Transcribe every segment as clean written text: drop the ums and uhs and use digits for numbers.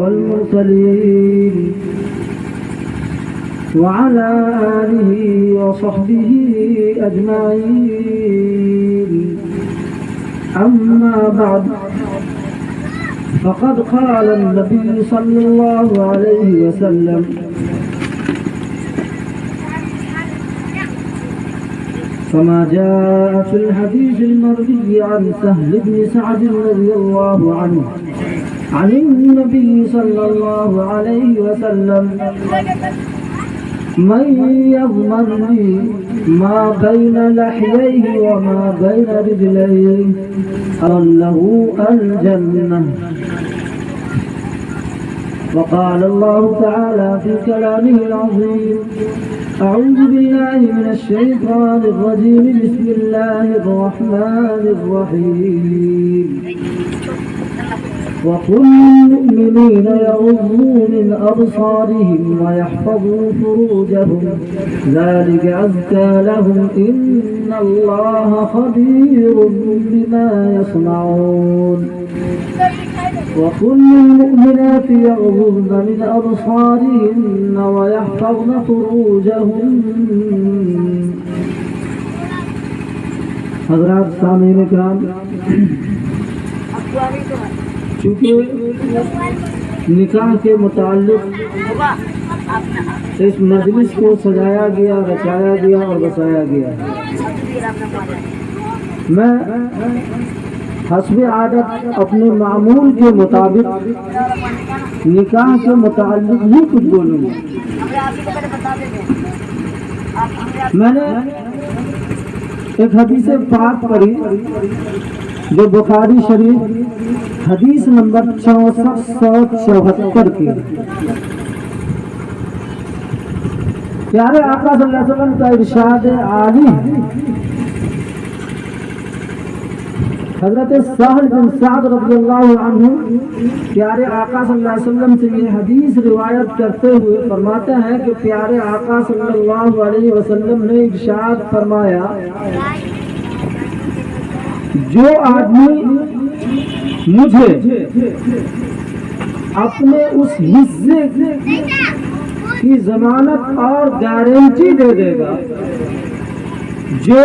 والمرسلين وعلى آله وصحبه أجمعين. أما بعد، فقد قال النبي صلى الله عليه وسلم: كما جاء في الحديث المروي عن سهل بن سعد رضي الله عنه عن النبي صلى الله عليه وسلم: من يضمن لي ما بين لحييه وما بين رجليه أضله الجنة. وقال الله تعالى في كلامه العظيم: أعوذ بالله من الشيطان الرجيم، بسم الله الرحمن الرحيم. وقل للمؤمنين يغضوا من أبصارهم ويحفظوا فروجهم ذلك أزكى لهم إن الله خبير بما يصنعون. وقل للمؤمنات يغضضن من أبصارهن ويحفظن فروجهن. حضرات سامعین کرام، چونکہ نکاح کے متعلق اس مجلس کو سجایا گیا، رچایا گیا اور بسایا گیا، میں حسب عادت اپنے معمول کے مطابق نکاح کے متعلق ہی کچھ بولوں گا۔ میں نے ایک حدیث پاک پڑھی جو بخاری شریف حدیث نمبر 6474 کی۔ پیارے آقا صلی اللہ علیہ وسلم کا ارشاد عالی، حضرت سہل بن سعد رضی اللہ عنہ پیارے آقا صلی اللہ علیہ وسلم سے یہ حدیث روایت کرتے ہوئے فرماتے ہیں کہ پیارے آقا صلی اللہ علیہ وسلم نے ارشاد فرمایا: جو آدمی مجھے اپنے اس حصے کی ضمانت اور گارنٹی دے دے گا جو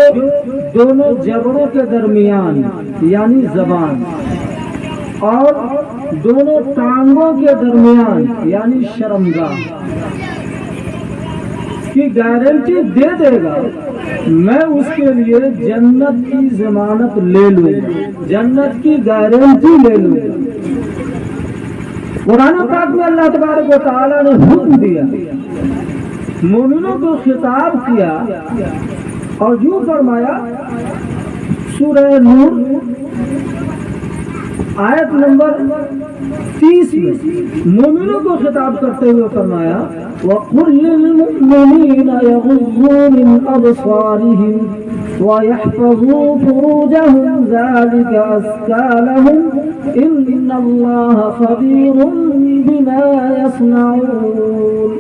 دونوں جبڑوں کے درمیان یعنی زبان اور دونوں ٹانگوں کے درمیان یعنی شرمگاہ کی گارنٹی دے دے گا، میں اس کے لیے جنت کی ضمانت لے لوں گا، جنت کی گارنٹی لے لوں گا۔ قرآن پاک میں اللہ تبارک و تعالیٰ نے حکم دیا، مومنوں کو خطاب کیا اور یوں فرمایا، سورہ نور آیت نمبر 30 میں مومنوں کو خطاب کرتے ہوئے فرمایا: وَقُلْ لِلْمُؤْمِنِينَ يَغُضُّوا مِنْ أَبْصَارِهِمْ وَيَحْفَظُوا فُرُوجَهُمْ ذَلِكَ أَزْكَى لَهُمْ إِنَّ اللَّهَ خَبِيرٌ بِمَا يَصْنَعُونَ۔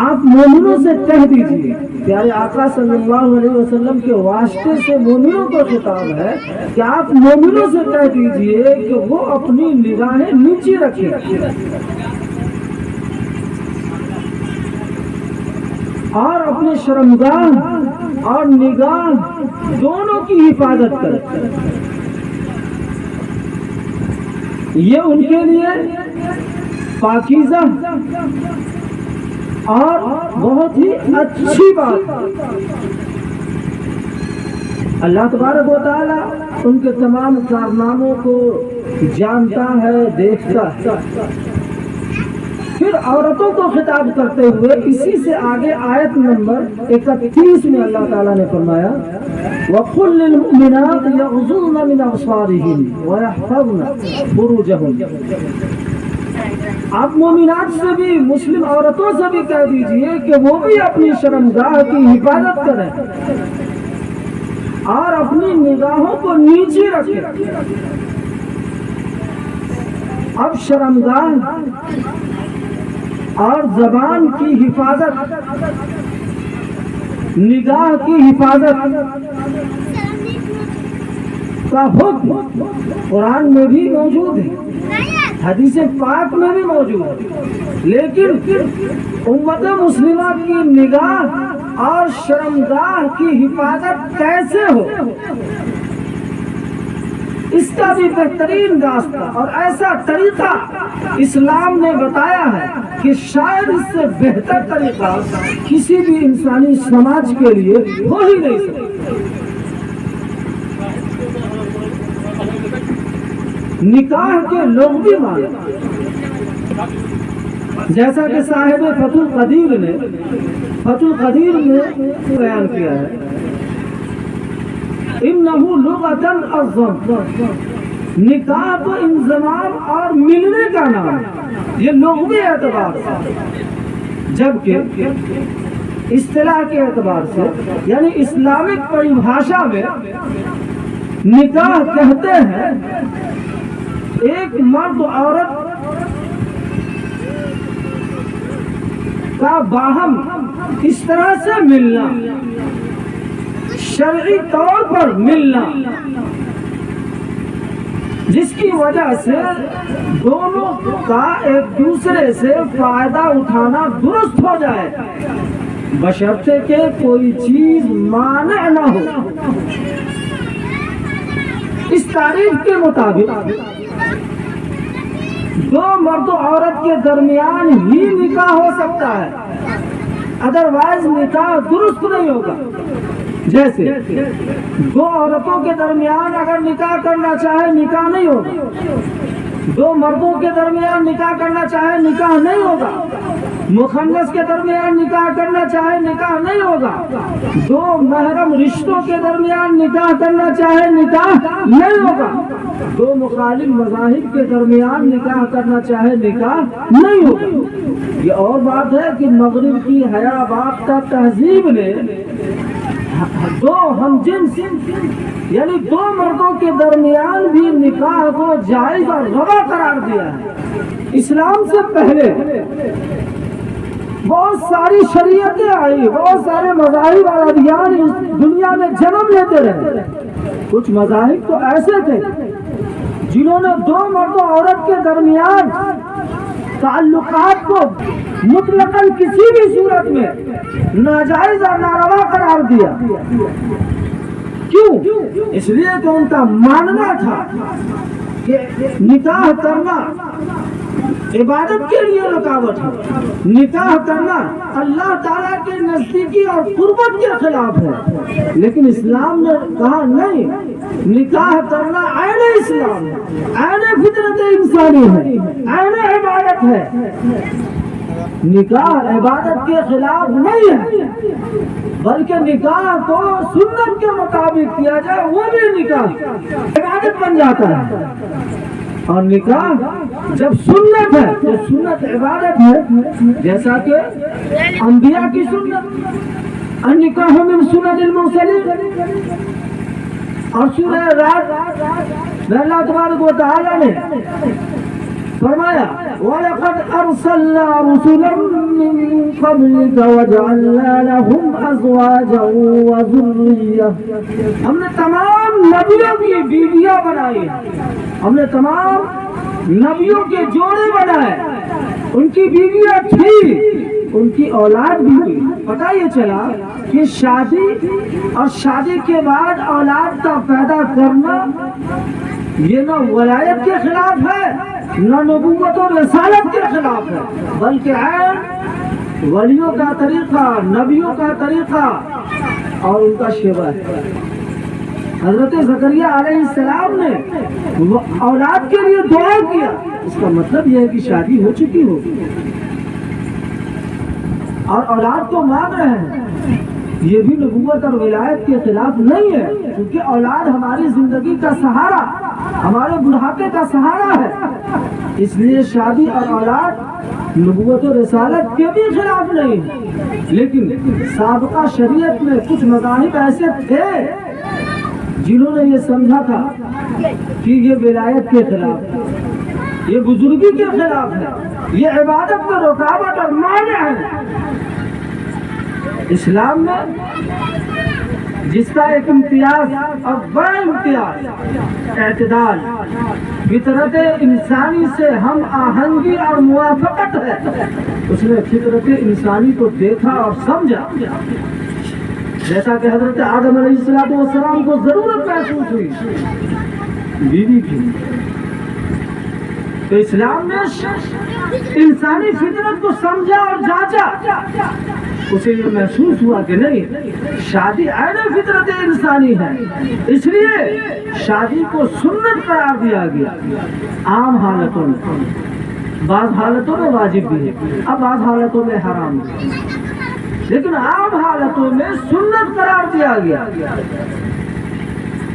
آپ مومنوں سے کہہ دیجئے، پیارے آقا صلی اللہ علیہ وسلم کے واسطے سے مومنوں کو خطاب ہے کہ آپ مومنوں سے کہہ دیجئے کہ وہ اپنی نگاہیں نیچے رکھیں اور اپنے شرمگاہ اور نگاہ دونوں کی حفاظت کریں۔ یہ ان کے لیے پاکیزہ اور بہت ہی اچھی بات۔ اللہ تبارک و تعالی ان کے تمام کارناموں کو جانتا ہے، دیکھتا ہے۔ پھر عورتوں کو خطاب کرتے ہوئے اسی سے آگے آیت نمبر 31 میں اللہ تعالیٰ نے فرمایا: وَقُلْ لِلْمُؤْمِنَاتِ يَغْضُضْنَ مِنْ أَبْصَارِهِنَّ وَيَحْفَظْنَ فُرُوجَهُنَّ۔ آپ مومنات سے بھی، مسلم عورتوں سے بھی کہہ دیجئے کہ وہ بھی اپنی شرمگاہ کی حفاظت کریں اور اپنی نگاہوں کو نیچے رکھیں۔ اب شرمگاہ اور زبان کی حفاظت، نگاہ کی حفاظت کا حکم قرآن میں بھی موجود ہے، حدیث پاک میں بھی موجود ہے، لیکن امت مسلمہ کی نگاہ اور شرمگاہ کی حفاظت کیسے ہو، اس کا بھی بہترین راستہ اور ایسا طریقہ اسلام نے بتایا ہے کہ شاید اس سے بہتر طریقہ کسی بھی انسانی سماج کے لیے ہو ہی نہیں سکتا۔ نکاح کے لوگ بھی مانے، جیسا کہ صاحب فتح القدیر نے بیان کیا ہے، انہو لغتاً الضم، نکاح تو انضمام اور ملنے کا نام ہے، یہ لغوی اعتبار سے، جبکہ اصطلاح کے اعتبار سے یعنی اسلامک پریبھاشا میں نکاح کہتے ہیں ایک مرد عورت کا باہم اس طرح سے ملنا، شرعی طور پر ملنا، جس کی وجہ سے دونوں کا ایک دوسرے سے فائدہ اٹھانا درست ہو جائے، بشرطے کہ کوئی چیز مانع نہ ہو۔ اس تعریف کے مطابق دو مرد و عورت کے درمیان ہی نکاح ہو سکتا ہے، ادروائز نکاح درست نہیں ہوگا۔ جیسے دو عورتوں کے درمیان اگر نکاح کرنا چاہے نکاح نہیں ہوگا، دو مردوں کے درمیان نکاح کرنا چاہے نکاح نہیں ہوگا، مخنث کے درمیان نکاح کرنا چاہے نکاح نہیں ہوگا، دو محرم رشتوں کے درمیان نکاح کرنا چاہے نکاح نہیں ہوگا، دو مخالف مذاہب کے درمیان نکاح کرنا چاہے نکاح نہیں ہوگا۔ یہ اور بات ہے کہ مغرب کی حیا باختہ تہذیب نے دو ہم جنس یعنی دو مردوں کے درمیان بھی نکاح کو جائز اور روا قرار دیا ہے۔ اسلام سے پہلے بہت ساری شریعتیں آئی، بہت سارے مذاہب اور ادیان اس دنیا میں جنم لیتے رہے۔ کچھ مذاہب تو ایسے تھے جنہوں نے دو مرد و عورت کے درمیان تعلقات کو مطلقاً کسی بھی صورت میں ناجائز اور ناروا قرار دیا۔ کیوں؟ اس لیے کہ ان کا ماننا تھا کہ نکاح کرنا عبادت کے لیے رکاوٹ ہے، نکاح کرنا اللہ تعالیٰ کے نزدیکی اور قربت کے خلاف ہے، لیکن اسلام نے کہا نہیں، نکاح کرنا عین اسلام ہے، عین فطرت انسانی ہے، عین عبادت ہے۔ نکاح عبادت کے خلاف نہیں ہے، بلکہ نکاح کو سنت کے مطابق کیا جائے وہ بھی نکاح عبادت بن جاتا ہے، اور نکاح جب سنت ہے تو سنت عبادت ہے، جیسا کہ انبیاء کی سنت النکاح من سنت المرسلین، اور سورہ رات میں اللہ تبارک و تعالیٰ نے فرمایا وَلَقَدْ أَرْسَلْنَا رُسُلًا مِّن قَبْلِكَ وَجَعَلْنَا لَهُمْ أَزْوَاجًا وَذُرِّيَّةً، ہم نے تمام نبیوں کی بیویاں بنائی، ہم نے تمام نبیوں کے جوڑے بنائے، ان کی بیویاں تھی، ان کی اولاد بھی ہوئی۔ پتہ یہ چلا کہ شادی اور شادی کے بعد اولاد کا پیدا کرنا یہ نہ ولایت کے خلاف ہے نہ نبوت و رسالت کے خلاف ہے، بلکہ عین ولیوں کا طریقہ، نبیوں کا طریقہ اور ان کا شیوا ہے۔ حضرت زکریا علیہ السلام نے اولاد کے لیے دعا کیا، اس کا مطلب یہ ہے کہ شادی ہو چکی ہو اور اولاد کو مانگ رہے ہیں، یہ بھی نبوت اور ولایت کے خلاف نہیں ہے، کیونکہ اولاد ہماری زندگی کا سہارا، ہمارے بڑھاپے کا سہارا ہے، اس لیے شادی اور اولاد نبوت و رسالت کے بھی خلاف نہیں ہے۔ لیکن سابقہ شریعت میں کچھ مذاہب ایسے تھے جنہوں نے یہ سمجھا تھا کہ یہ ولایت کے خلاف ہے، یہ بزرگی کے خلاف ہے، یہ عبادت میں رکاوٹ اور مانع ہے۔ اسلام میں جس کا ایک امتیاز اور بڑا امتیاز اعتدال، فطرت انسانی سے ہم آہنگی اور موافقت ہے۔ اس نے فطرت انسانی کو دیکھا اور سمجھا، جیسا کہ حضرت آدم علیہ السلام کو ضرورت محسوس ہوئی بیوی کی، تو اسلام نے انسانی فطرت کو سمجھا اور جانچا۔ اسے یہ محسوس ہوا کہ نہیں، شادی عین فطرت انسانی ہے، اس لیے شادی کو سنت قرار دیا گیا۔ عام حالتوں میں، بعض حالتوں میں واجب بھی ہے، اب بعض حالتوں میں حرام ہے، لیکن عام حالتوں میں سنت قرار دیا گیا۔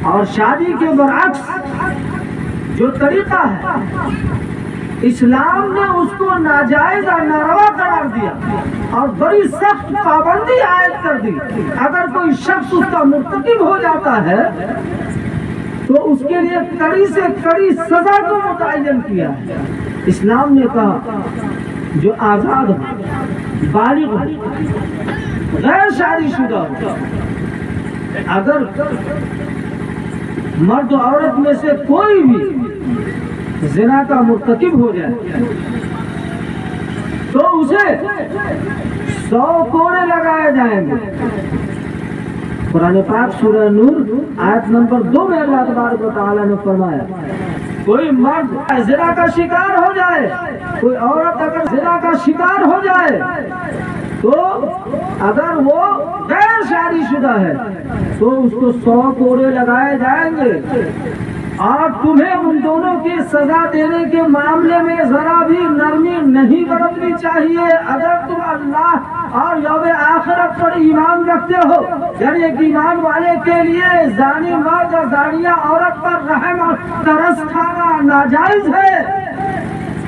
اور شادی کے برعکس جو طریقہ ہے، اسلام نے اس کو ناجائز اور ناروا قرار دیا اور بڑی سخت پابندی عائد کر دی۔ اگر کوئی شخص اس کا مرتکب ہو جاتا ہے تو اس کے لیے کڑی سے کڑی سزا کو متعین کیا ہے۔ اسلام نے کہا جو آزاد ہو، بالغ ہو، غیر شادی شدہ ہو، اگر مرد و عورت میں سے کوئی بھی زنا کا مرتکب ہو جائے تو اسے 100 کوڑے لگائے جائیں گے۔ قرآن پاک سورہ نور آیت نمبر 2 میں اللہ تبارک و تعالیٰ نے فرمایا کوئی مرد زنا کا شکار ہو جائے، کوئی عورت اگر زنا کا شکار ہو جائے تو اگر وہ غیر شادی شدہ ہے تو اس کو 100 کوڑے لگائے جائیں گے۔ اور تمہیں ان دونوں کی سزا دینے کے معاملے میں ذرا بھی نرمی نہیں برتنی چاہیے۔ اگر تم اللہ اور یوم آخرت پر ایمان رکھتے ہو، یعنی ایک ایمان والے کے لیے زانی مرد اور زانیہ عورت پر رحم اور ترس کھانا ناجائز ہے،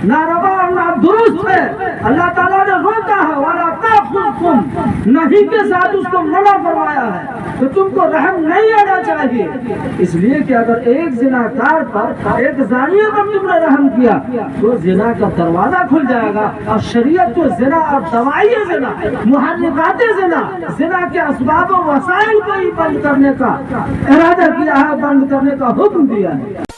ناروا اور نادرست ہے۔ اللہ تعالیٰ نے روکا ہے، وَلَا تَأْخُذْكُمْ، نہیں کے ساتھ اس کو منع فرمایا ہے، تو تم کو رحم نہیں آنا چاہیے۔ اس لیے کہ اگر ایک زناکار پر، ایک زانیہ پر تم نے رحم کیا تو زنا کا دروازہ کھل جائے گا، اور شریعت کو زنا اور دوائی زنا، محرکات زنا، زنا کے اسباب و وسائل کو ہی بند کرنے کا ارادہ کیا ہے، بند کرنے کا حکم دیا ہے۔